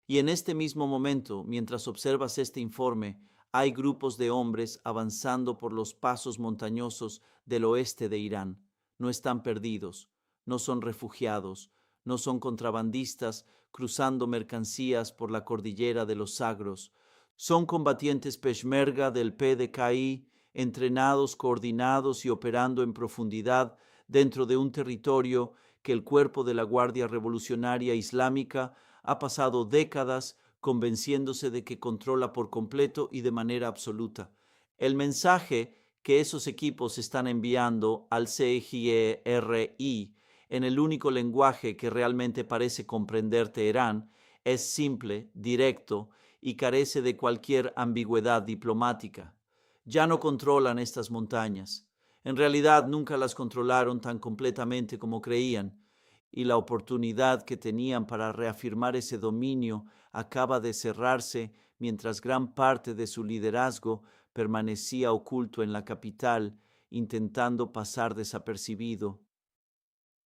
Y en este mismo momento, mientras observas este informe, hay grupos de hombres avanzando por los pasos montañosos del oeste de Irán. No están perdidos, no son refugiados, no son contrabandistas cruzando mercancías por la cordillera de los Sagros. Son combatientes peshmerga del PDKI, entrenados, coordinados y operando en profundidad dentro de un territorio que el cuerpo de la Guardia Revolucionaria Islámica ha pasado décadas convenciéndose de que controla por completo y de manera absoluta. El mensaje que esos equipos están enviando al CGRI en el único lenguaje que realmente parece comprender Teherán es simple, directo y carece de cualquier ambigüedad diplomática. Ya no controlan estas montañas. En realidad nunca las controlaron tan completamente como creían, y la oportunidad que tenían para reafirmar ese dominio acaba de cerrarse mientras gran parte de su liderazgo permanecía oculto en la capital, intentando pasar desapercibido.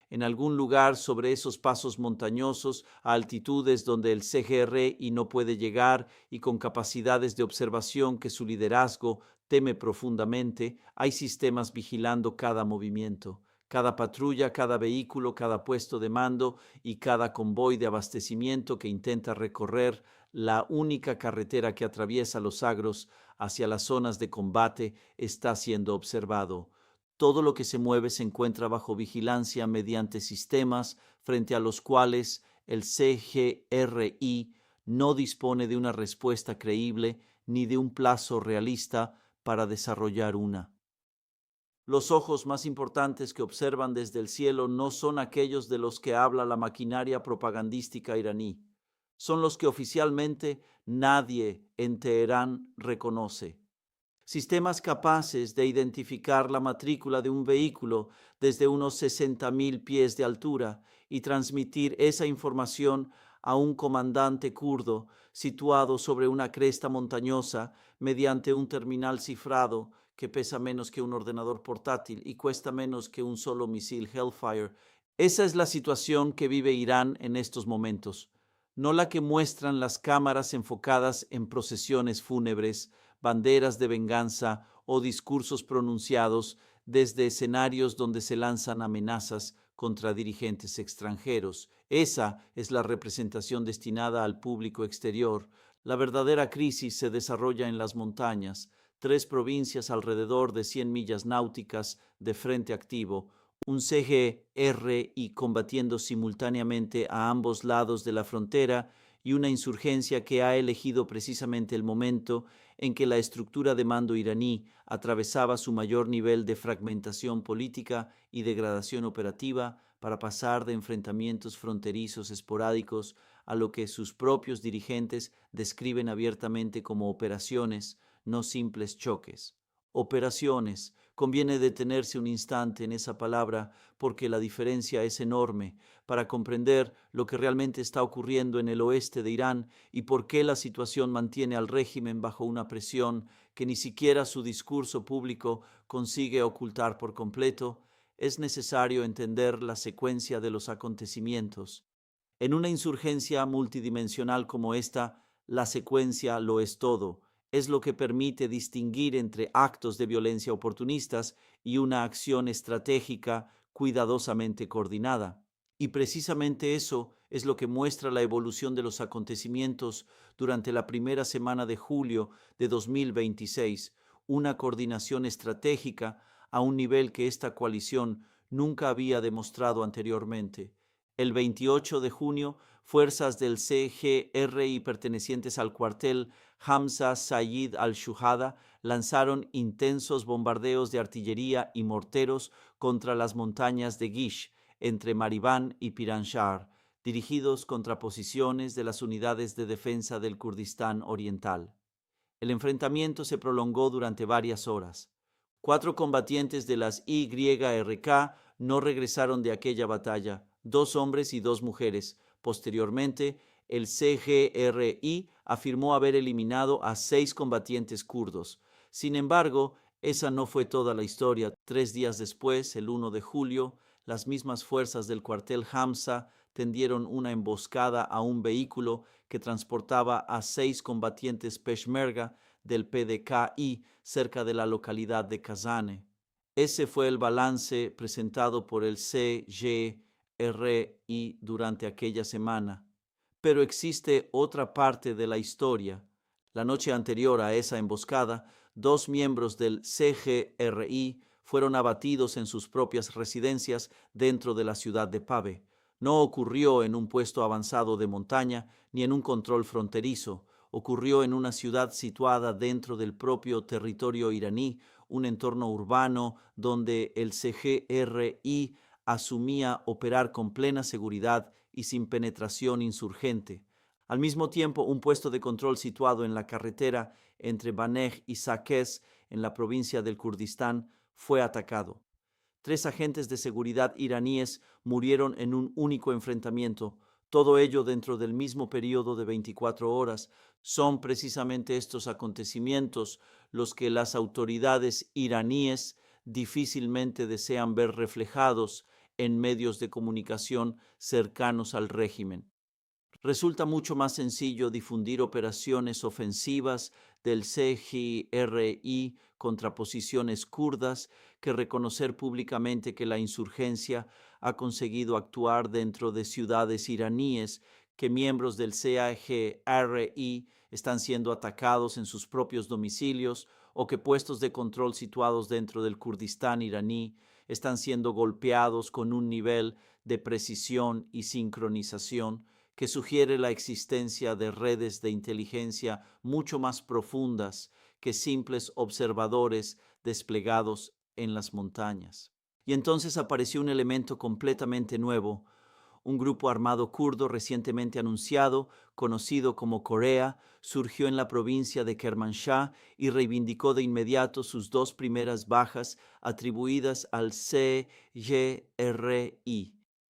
En algún lugar sobre esos pasos montañosos, a altitudes donde el CGRI no puede llegar y con capacidades de observación que su liderazgo teme profundamente, hay sistemas vigilando cada movimiento, cada patrulla, cada vehículo, cada puesto de mando y cada convoy de abastecimiento que intenta recorrer la única carretera que atraviesa los Sagros hacia las zonas de combate está siendo observado. Todo lo que se mueve se encuentra bajo vigilancia mediante sistemas frente a los cuales el CGRI no dispone de una respuesta creíble ni de un plazo realista para desarrollar una. Los ojos más importantes que observan desde el cielo no son aquellos de los que habla la maquinaria propagandística iraní. Son los que oficialmente nadie en Teherán reconoce. Sistemas capaces de identificar la matrícula de un vehículo desde unos 60.000 pies de altura y transmitir esa información a un comandante kurdo situado sobre una cresta montañosa mediante un terminal cifrado que pesa menos que un ordenador portátil y cuesta menos que un solo misil Hellfire. Esa es la situación que vive Irán en estos momentos, no la que muestran las cámaras enfocadas en procesiones fúnebres, banderas de venganza o discursos pronunciados desde escenarios donde se lanzan amenazas contra dirigentes extranjeros. Esa es la representación destinada al público exterior. La verdadera crisis se desarrolla en las montañas, 3 provincias alrededor de 100 millas náuticas de frente activo, un CGR combatiendo simultáneamente a ambos lados de la frontera y una insurgencia que ha elegido precisamente el momento en que la estructura de mando iraní atravesaba su mayor nivel de fragmentación política y degradación operativa para pasar de enfrentamientos fronterizos esporádicos a lo que sus propios dirigentes describen abiertamente como operaciones, no simples choques. Operaciones. Conviene detenerse un instante en esa palabra porque la diferencia es enorme para comprender lo que realmente está ocurriendo en el oeste de Irán y por qué la situación mantiene al régimen bajo una presión que ni siquiera su discurso público consigue ocultar por completo. Es necesario entender la secuencia de los acontecimientos. En una insurgencia multidimensional como esta, la secuencia lo es todo. Es lo que permite distinguir entre actos de violencia oportunistas y una acción estratégica cuidadosamente coordinada. Y precisamente eso es lo que muestra la evolución de los acontecimientos durante la primera semana de julio de 2026, una coordinación estratégica a un nivel que esta coalición nunca había demostrado anteriormente. El 28 de junio, fuerzas del CGRI pertenecientes al cuartel Hamza Sayyid al-Shuhada lanzaron intensos bombardeos de artillería y morteros contra las montañas de Gish, entre Maribán y Piranshar, dirigidos contra posiciones de las unidades de defensa del Kurdistán Oriental. El enfrentamiento se prolongó durante varias horas. 4 combatientes de las YRK no regresaron de aquella batalla, 2 hombres y 2 mujeres. Posteriormente, el CGRI afirmó haber eliminado a 6 combatientes kurdos. Sin embargo, esa no fue toda la historia. 3 días después, el 1 de julio, las mismas fuerzas del cuartel Hamza tendieron una emboscada a un vehículo que transportaba a 6 combatientes Peshmerga del PDKI cerca de la localidad de Kazane. Ese fue el balance presentado por el CGRI durante aquella semana. Pero existe otra parte de la historia. La noche anterior a esa emboscada, 2 miembros del CGRI fueron abatidos en sus propias residencias dentro de la ciudad de Pave. No ocurrió en un puesto avanzado de montaña ni en un control fronterizo. Ocurrió en una ciudad situada dentro del propio territorio iraní, un entorno urbano donde el CGRI asumía operar con plena seguridad y sin penetración insurgente. Al mismo tiempo, un puesto de control situado en la carretera entre Banej y Saqqez, en la provincia del Kurdistán, fue atacado. 3 agentes de seguridad iraníes murieron en un único enfrentamiento, todo ello dentro del mismo periodo de 24 horas. Son precisamente estos acontecimientos los que las autoridades iraníes difícilmente desean ver reflejados en medios de comunicación cercanos al régimen. Resulta mucho más sencillo difundir operaciones ofensivas del CGRI contra posiciones kurdas que reconocer públicamente que la insurgencia ha conseguido actuar dentro de ciudades iraníes, que miembros del CGRI están siendo atacados en sus propios domicilios o que puestos de control situados dentro del Kurdistán iraní están siendo golpeados con un nivel de precisión y sincronización que sugiere la existencia de redes de inteligencia mucho más profundas que simples observadores desplegados en las montañas. Y entonces apareció un elemento completamente nuevo, un grupo armado kurdo recientemente anunciado, conocido como Corea, surgió en la provincia de Kermanshah y reivindicó de inmediato sus 2 primeras bajas atribuidas al CGRI.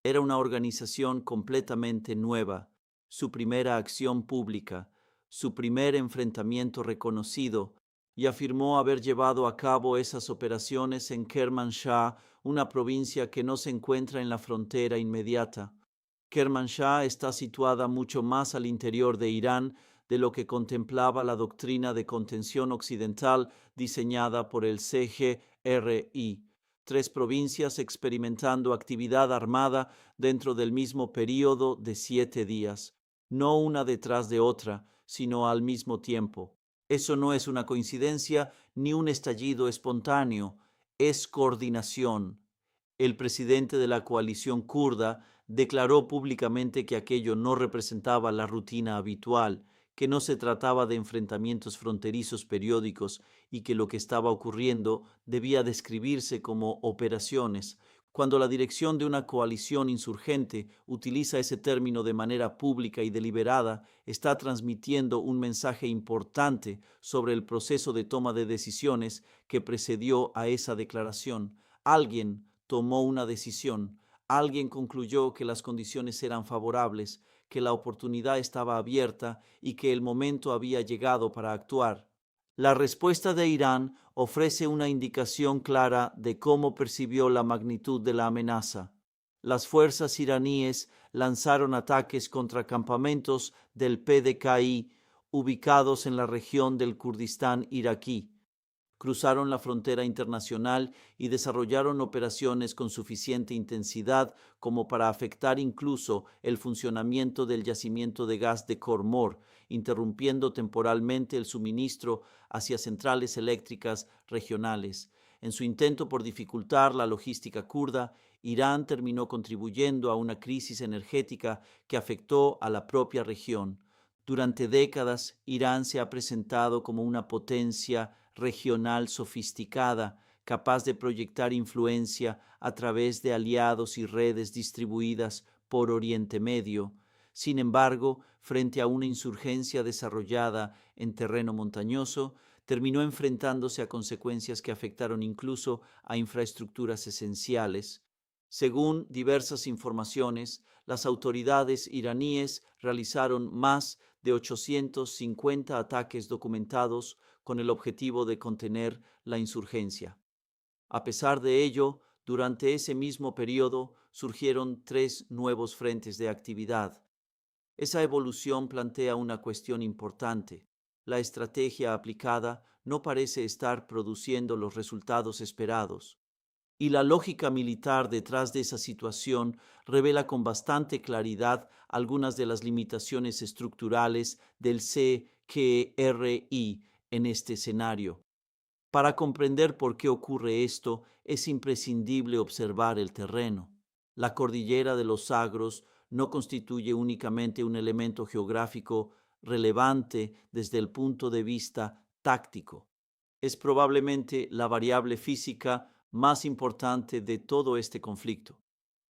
Era una organización completamente nueva, su primera acción pública, su primer enfrentamiento reconocido, y afirmó haber llevado a cabo esas operaciones en Kermanshah, una provincia que no se encuentra en la frontera inmediata. Kermanshah está situada mucho más al interior de Irán de lo que contemplaba la doctrina de contención occidental diseñada por el CGRI. 3 provincias experimentando actividad armada dentro del mismo período de 7 días, no una detrás de otra, sino al mismo tiempo. Eso no es una coincidencia ni un estallido espontáneo, es coordinación. El presidente de la coalición kurda declaró públicamente que aquello no representaba la rutina habitual, que no se trataba de enfrentamientos fronterizos periódicos y que lo que estaba ocurriendo debía describirse como operaciones. Cuando la dirección de una coalición insurgente utiliza ese término de manera pública y deliberada, está transmitiendo un mensaje importante sobre el proceso de toma de decisiones que precedió a esa declaración. Alguien tomó una decisión. Alguien concluyó que las condiciones eran favorables, que la oportunidad estaba abierta y que el momento había llegado para actuar. La respuesta de Irán ofrece una indicación clara de cómo percibió la magnitud de la amenaza. Las fuerzas iraníes lanzaron ataques contra campamentos del PDKI ubicados en la región del Kurdistán iraquí. Cruzaron la frontera internacional y desarrollaron operaciones con suficiente intensidad como para afectar incluso el funcionamiento del yacimiento de gas de Khor interrumpiendo temporalmente el suministro hacia centrales eléctricas regionales. En su intento por dificultar la logística kurda, Irán terminó contribuyendo a una crisis energética que afectó a la propia región. Durante décadas, Irán se ha presentado como una potencia regional sofisticada, capaz de proyectar influencia a través de aliados y redes distribuidas por Oriente Medio. Sin embargo, frente a una insurgencia desarrollada en terreno montañoso, terminó enfrentándose a consecuencias que afectaron incluso a infraestructuras esenciales. Según diversas informaciones, las autoridades iraníes realizaron más de 850 ataques documentados con el objetivo de contener la insurgencia. A pesar de ello, durante ese mismo periodo, surgieron 3 nuevos frentes de actividad. Esa evolución plantea una cuestión importante. La estrategia aplicada no parece estar produciendo los resultados esperados. Y la lógica militar detrás de esa situación revela con bastante claridad algunas de las limitaciones estructurales del CGRI en este escenario. Para comprender por qué ocurre esto, es imprescindible observar el terreno. La cordillera de los Sagros no constituye únicamente un elemento geográfico relevante desde el punto de vista táctico. Es probablemente la variable física más importante de todo este conflicto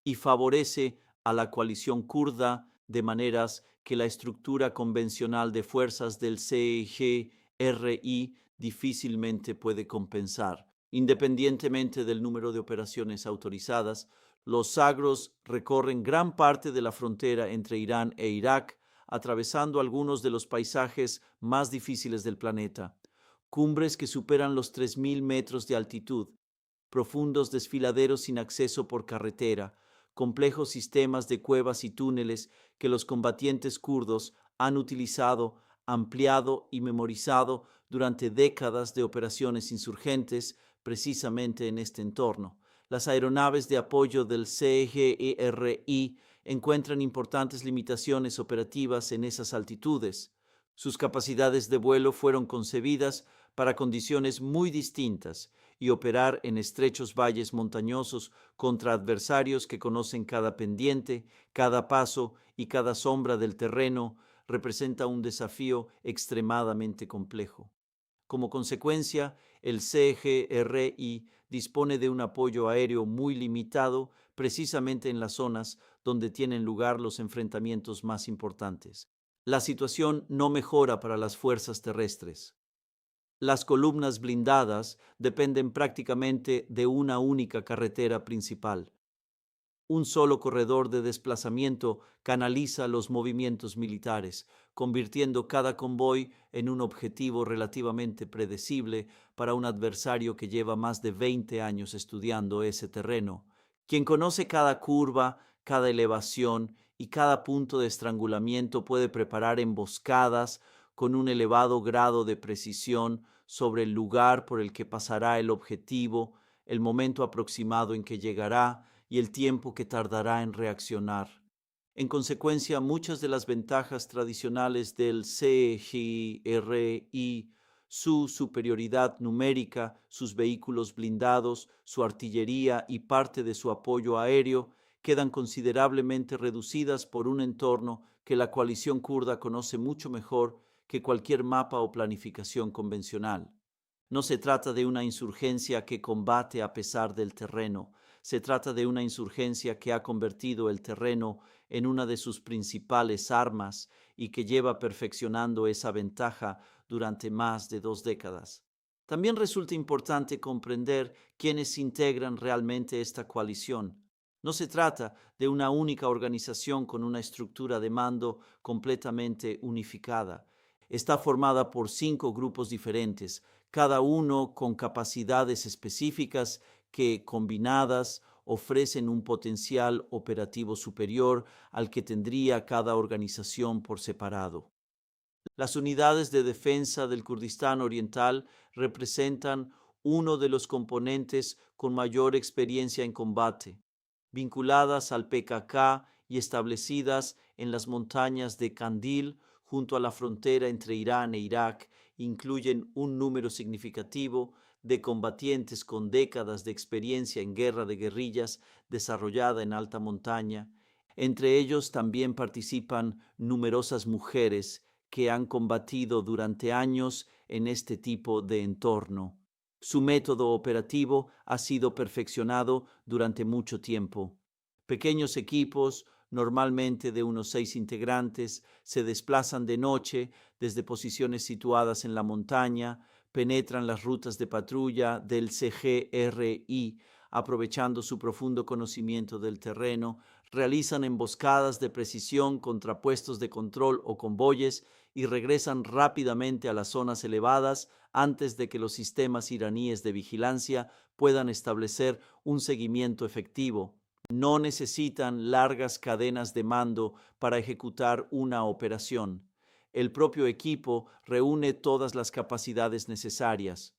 y favorece a la coalición kurda de maneras que la estructura convencional de fuerzas del CGRI difícilmente puede compensar. Independientemente del número de operaciones autorizadas, los Zagros recorren gran parte de la frontera entre Irán e Irak, atravesando algunos de los paisajes más difíciles del planeta. Cumbres que superan los 3.000 metros de altitud, profundos desfiladeros sin acceso por carretera, complejos sistemas de cuevas y túneles que los combatientes kurdos han utilizado, ampliado y memorizado durante décadas de operaciones insurgentes precisamente en este entorno. Las aeronaves de apoyo del CGRI encuentran importantes limitaciones operativas en esas altitudes. Sus capacidades de vuelo fueron concebidas para condiciones muy distintas y operar en estrechos valles montañosos contra adversarios que conocen cada pendiente, cada paso y cada sombra del terreno representa un desafío extremadamente complejo. Como consecuencia, el CGRI dispone de un apoyo aéreo muy limitado precisamente en las zonas donde tienen lugar los enfrentamientos más importantes. La situación no mejora para las fuerzas terrestres. Las columnas blindadas dependen prácticamente de una única carretera principal. Un solo corredor de desplazamiento canaliza los movimientos militares, convirtiendo cada convoy en un objetivo relativamente predecible para un adversario que lleva más de 20 años estudiando ese terreno. Quien conoce cada curva, cada elevación y cada punto de estrangulamiento puede preparar emboscadas con un elevado grado de precisión sobre el lugar por el que pasará el objetivo, el momento aproximado en que llegará y el tiempo que tardará en reaccionar. En consecuencia, muchas de las ventajas tradicionales del CGRI, su superioridad numérica, sus vehículos blindados, su artillería y parte de su apoyo aéreo, quedan considerablemente reducidas por un entorno que la coalición kurda conoce mucho mejor que cualquier mapa o planificación convencional. No se trata de una insurgencia que combate a pesar del terreno. Se trata de una insurgencia que ha convertido el terreno en una de sus principales armas y que lleva perfeccionando esa ventaja durante más de 2 décadas. También resulta importante comprender quiénes integran realmente esta coalición. No se trata de una única organización con una estructura de mando completamente unificada. Está formada por 5 grupos diferentes, cada uno con capacidades específicas que, combinadas, ofrecen un potencial operativo superior al que tendría cada organización por separado. Las unidades de defensa del Kurdistán Oriental representan uno de los componentes con mayor experiencia en combate, vinculadas al PKK y establecidas en las montañas de Kandil, junto a la frontera entre Irán e Irak, incluyen un número significativo de combatientes con décadas de experiencia en guerra de guerrillas desarrollada en alta montaña. Entre ellos también participan numerosas mujeres que han combatido durante años en este tipo de entorno. Su método operativo ha sido perfeccionado durante mucho tiempo. Pequeños equipos, normalmente de unos 6 integrantes, se desplazan de noche desde posiciones situadas en la montaña, penetran las rutas de patrulla del CGRI, aprovechando su profundo conocimiento del terreno, realizan emboscadas de precisión contra puestos de control o convoyes y regresan rápidamente a las zonas elevadas antes de que los sistemas iraníes de vigilancia puedan establecer un seguimiento efectivo. No necesitan largas cadenas de mando para ejecutar una operación. El propio equipo reúne todas las capacidades necesarias.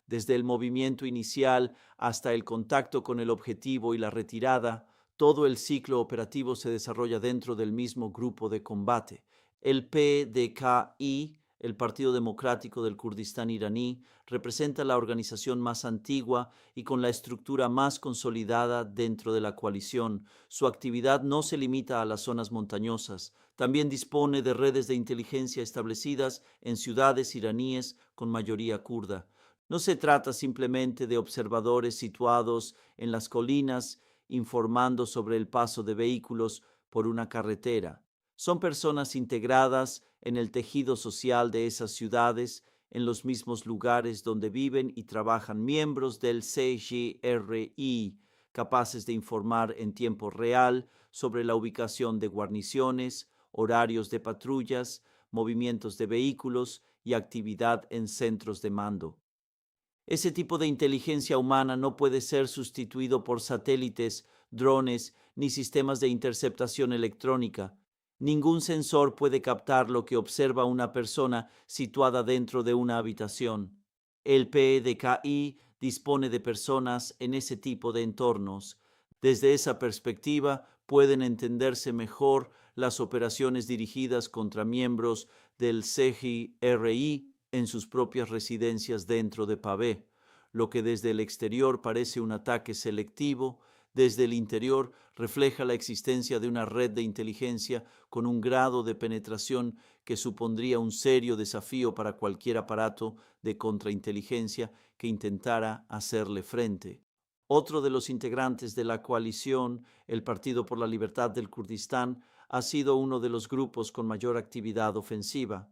Desde el movimiento inicial hasta el contacto con el objetivo y la retirada, todo el ciclo operativo se desarrolla dentro del mismo grupo de combate. El PDKI, el Partido Democrático del Kurdistán iraní, representa la organización más antigua y con la estructura más consolidada dentro de la coalición. Su actividad no se limita a las zonas montañosas. También dispone de redes de inteligencia establecidas en ciudades iraníes con mayoría kurda. No se trata simplemente de observadores situados en las colinas informando sobre el paso de vehículos por una carretera. Son personas integradas en el tejido social de esas ciudades, en los mismos lugares donde viven y trabajan, miembros del CGRI, capaces de informar en tiempo real sobre la ubicación de guarniciones, horarios de patrullas, movimientos de vehículos y actividad en centros de mando. Ese tipo de inteligencia humana no puede ser sustituido por satélites, drones ni sistemas de interceptación electrónica. Ningún sensor puede captar lo que observa una persona situada dentro de una habitación. El PDKI dispone de personas en ese tipo de entornos. Desde esa perspectiva, pueden entenderse mejor las operaciones dirigidas contra miembros del CGRI en sus propias residencias dentro de Pavé. Lo que desde el exterior parece un ataque selectivo, desde el interior refleja la existencia de una red de inteligencia con un grado de penetración que supondría un serio desafío para cualquier aparato de contrainteligencia que intentara hacerle frente. Otro de los integrantes de la coalición, el Partido por la Libertad del Kurdistán, ha sido uno de los grupos con mayor actividad ofensiva.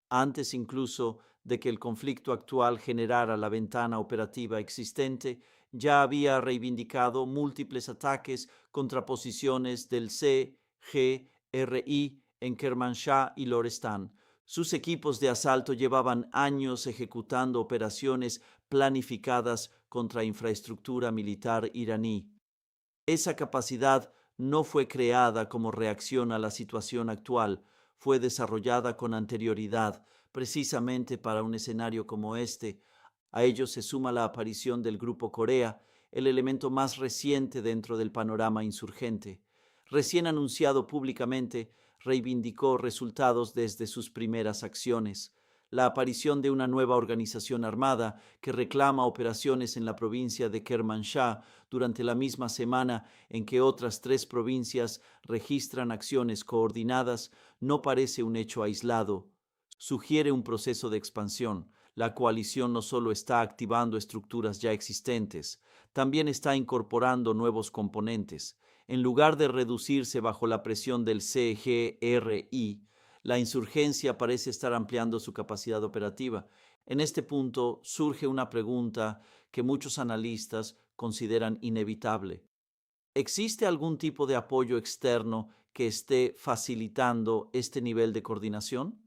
Antes incluso de que el conflicto actual generara la ventana operativa existente, ya había reivindicado múltiples ataques contra posiciones del CGRI en Kermanshah y Lorestán. Sus equipos de asalto llevaban años ejecutando operaciones planificadas contra infraestructura militar iraní. Esa capacidad no fue creada como reacción a la situación actual, fue desarrollada con anterioridad, precisamente para un escenario como este. A ello se suma la aparición del Grupo Corea, el elemento más reciente dentro del panorama insurgente. Recién anunciado públicamente, reivindicó resultados desde sus primeras acciones. La aparición de una nueva organización armada que reclama operaciones en la provincia de Kermanshah durante la misma semana en que otras 3 provincias registran acciones coordinadas no parece un hecho aislado. Sugiere un proceso de expansión. La coalición no solo está activando estructuras ya existentes, también está incorporando nuevos componentes. En lugar de reducirse bajo la presión del CGRI, la insurgencia parece estar ampliando su capacidad operativa. En este punto surge una pregunta que muchos analistas consideran inevitable. ¿Existe algún tipo de apoyo externo que esté facilitando este nivel de coordinación?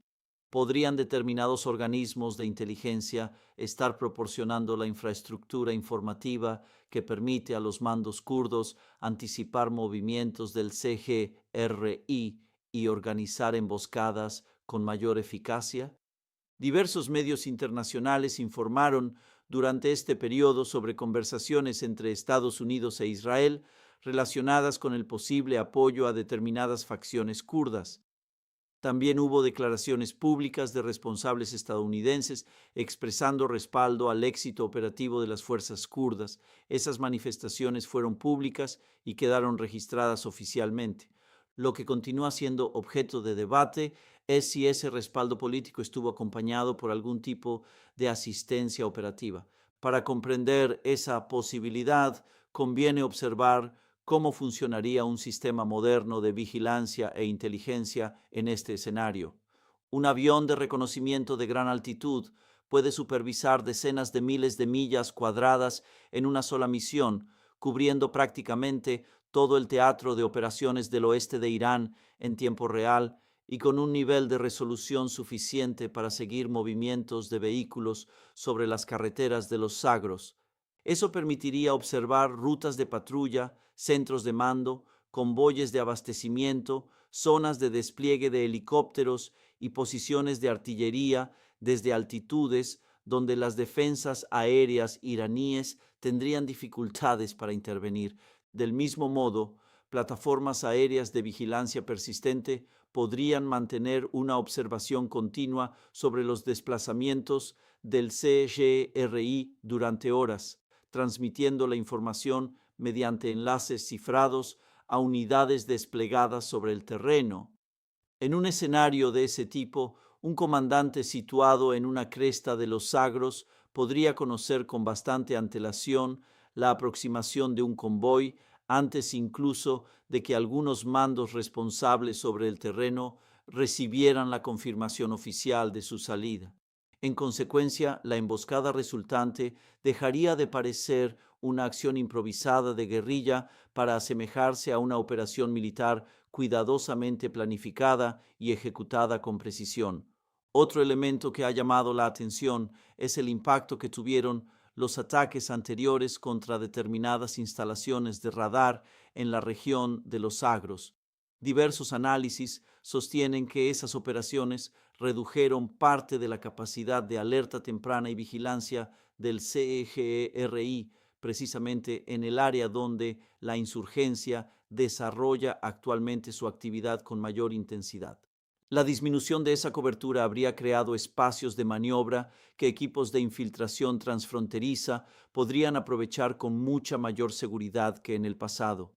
¿Podrían determinados organismos de inteligencia estar proporcionando la infraestructura informativa que permite a los mandos kurdos anticipar movimientos del CGRI y organizar emboscadas con mayor eficacia? Diversos medios internacionales informaron durante este periodo sobre conversaciones entre Estados Unidos e Israel relacionadas con el posible apoyo a determinadas facciones kurdas. También hubo declaraciones públicas de responsables estadounidenses expresando respaldo al éxito operativo de las fuerzas kurdas. Esas manifestaciones fueron públicas y quedaron registradas oficialmente. Lo que continúa siendo objeto de debate es si ese respaldo político estuvo acompañado por algún tipo de asistencia operativa. Para comprender esa posibilidad, conviene observar cómo funcionaría un sistema moderno de vigilancia e inteligencia en este escenario. Un avión de reconocimiento de gran altitud puede supervisar decenas de miles de millas cuadradas en una sola misión, cubriendo prácticamente todo el teatro de operaciones del oeste de Irán en tiempo real y con un nivel de resolución suficiente para seguir movimientos de vehículos sobre las carreteras de los Zagros. Eso permitiría observar rutas de patrulla, centros de mando, convoyes de abastecimiento, zonas de despliegue de helicópteros y posiciones de artillería desde altitudes donde las defensas aéreas iraníes tendrían dificultades para intervenir. Del mismo modo, plataformas aéreas de vigilancia persistente podrían mantener una observación continua sobre los desplazamientos del CGRI durante horas, transmitiendo la información mediante enlaces cifrados a unidades desplegadas sobre el terreno. En un escenario de ese tipo, un comandante situado en una cresta de los Zagros podría conocer con bastante antelación la aproximación de un convoy antes incluso de que algunos mandos responsables sobre el terreno recibieran la confirmación oficial de su salida. En consecuencia, la emboscada resultante dejaría de parecer una acción improvisada de guerrilla para asemejarse a una operación militar cuidadosamente planificada y ejecutada con precisión. Otro elemento que ha llamado la atención es el impacto que tuvieron los ataques anteriores contra determinadas instalaciones de radar en la región de los Zagros. Diversos análisis sostienen que esas operaciones redujeron parte de la capacidad de alerta temprana y vigilancia del CGRI, precisamente en el área donde la insurgencia desarrolla actualmente su actividad con mayor intensidad. La disminución de esa cobertura habría creado espacios de maniobra que equipos de infiltración transfronteriza podrían aprovechar con mucha mayor seguridad que en el pasado.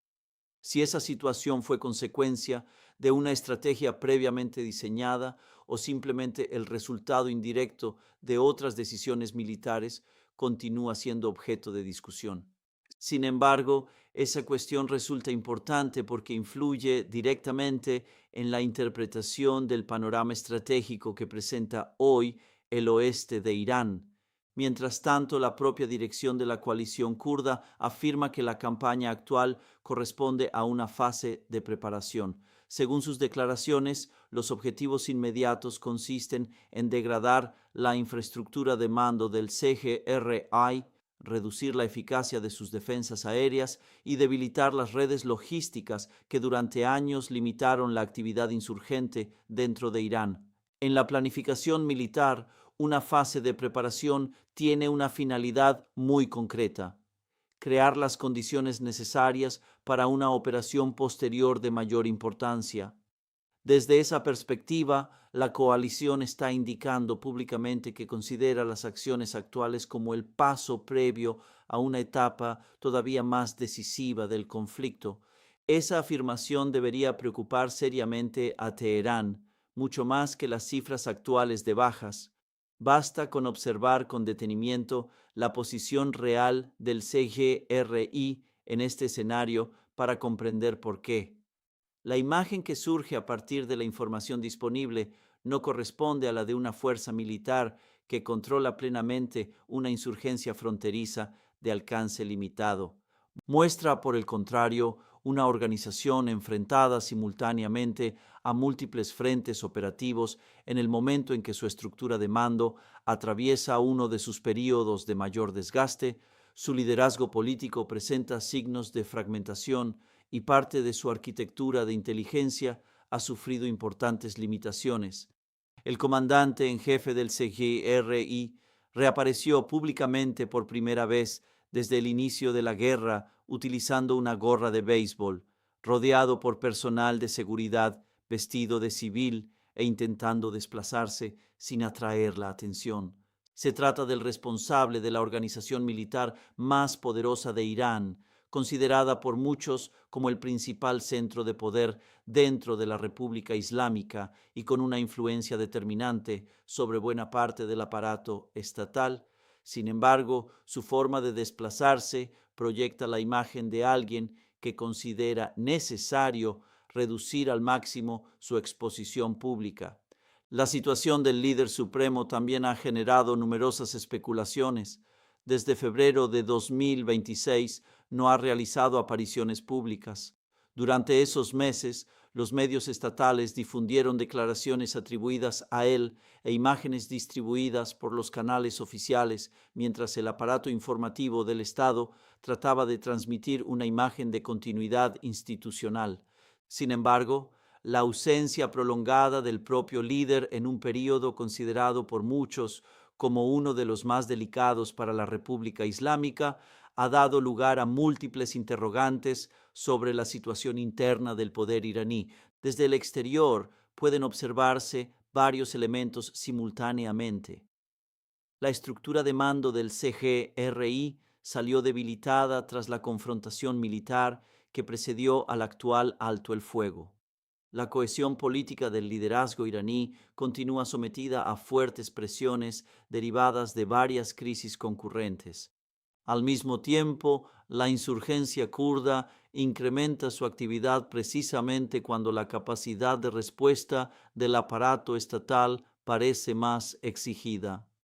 Si esa situación fue consecuencia de una estrategia previamente diseñada o simplemente el resultado indirecto de otras decisiones militares, continúa siendo objeto de discusión. Sin embargo, esa cuestión resulta importante porque influye directamente en la interpretación del panorama estratégico que presenta hoy el oeste de Irán. Mientras tanto, la propia dirección de la coalición kurda afirma que la campaña actual corresponde a una fase de preparación. Según sus declaraciones, los objetivos inmediatos consisten en degradar la infraestructura de mando del CGRI, reducir la eficacia de sus defensas aéreas y debilitar las redes logísticas que durante años limitaron la actividad insurgente dentro de Irán. En la planificación militar, una fase de preparación tiene una finalidad muy concreta: crear las condiciones necesarias para una operación posterior de mayor importancia. Desde esa perspectiva, la coalición está indicando públicamente que considera las acciones actuales como el paso previo a una etapa todavía más decisiva del conflicto. Esa afirmación debería preocupar seriamente a Teherán, mucho más que las cifras actuales de bajas. Basta con observar con detenimiento la posición real del CGRI en este escenario para comprender por qué. La imagen que surge a partir de la información disponible no corresponde a la de una fuerza militar que controla plenamente una insurgencia fronteriza de alcance limitado. Muestra, por el contrario, una organización enfrentada simultáneamente a múltiples frentes operativos en el momento en que su estructura de mando atraviesa uno de sus períodos de mayor desgaste. Su liderazgo político presenta signos de fragmentación y parte de su arquitectura de inteligencia ha sufrido importantes limitaciones. El comandante en jefe del CGRI reapareció públicamente por primera vez desde el inicio de la guerra utilizando una gorra de béisbol, rodeado por personal de seguridad vestido de civil e intentando desplazarse sin atraer la atención. Se trata del responsable de la organización militar más poderosa de Irán, considerada por muchos como el principal centro de poder dentro de la República Islámica y con una influencia determinante sobre buena parte del aparato estatal. Sin embargo, su forma de desplazarse proyecta la imagen de alguien que considera necesario reducir al máximo su exposición pública. La situación del líder supremo también ha generado numerosas especulaciones. Desde febrero de 2026 no ha realizado apariciones públicas. Durante esos meses, Los medios estatales difundieron declaraciones atribuidas a él e imágenes distribuidas por los canales oficiales, mientras el aparato informativo del Estado trataba de transmitir una imagen de continuidad institucional. Sin embargo, la ausencia prolongada del propio líder en un período considerado por muchos como uno de los más delicados para la República Islámica ha dado lugar a múltiples interrogantes sobre la situación interna del poder iraní. Desde el exterior pueden observarse varios elementos simultáneamente. La estructura de mando del CGRI salió debilitada tras la confrontación militar que precedió al actual alto el fuego. La cohesión política del liderazgo iraní continúa sometida a fuertes presiones derivadas de varias crisis concurrentes. Al mismo tiempo, la insurgencia kurda incrementa su actividad precisamente cuando la capacidad de respuesta del aparato estatal parece más exigida.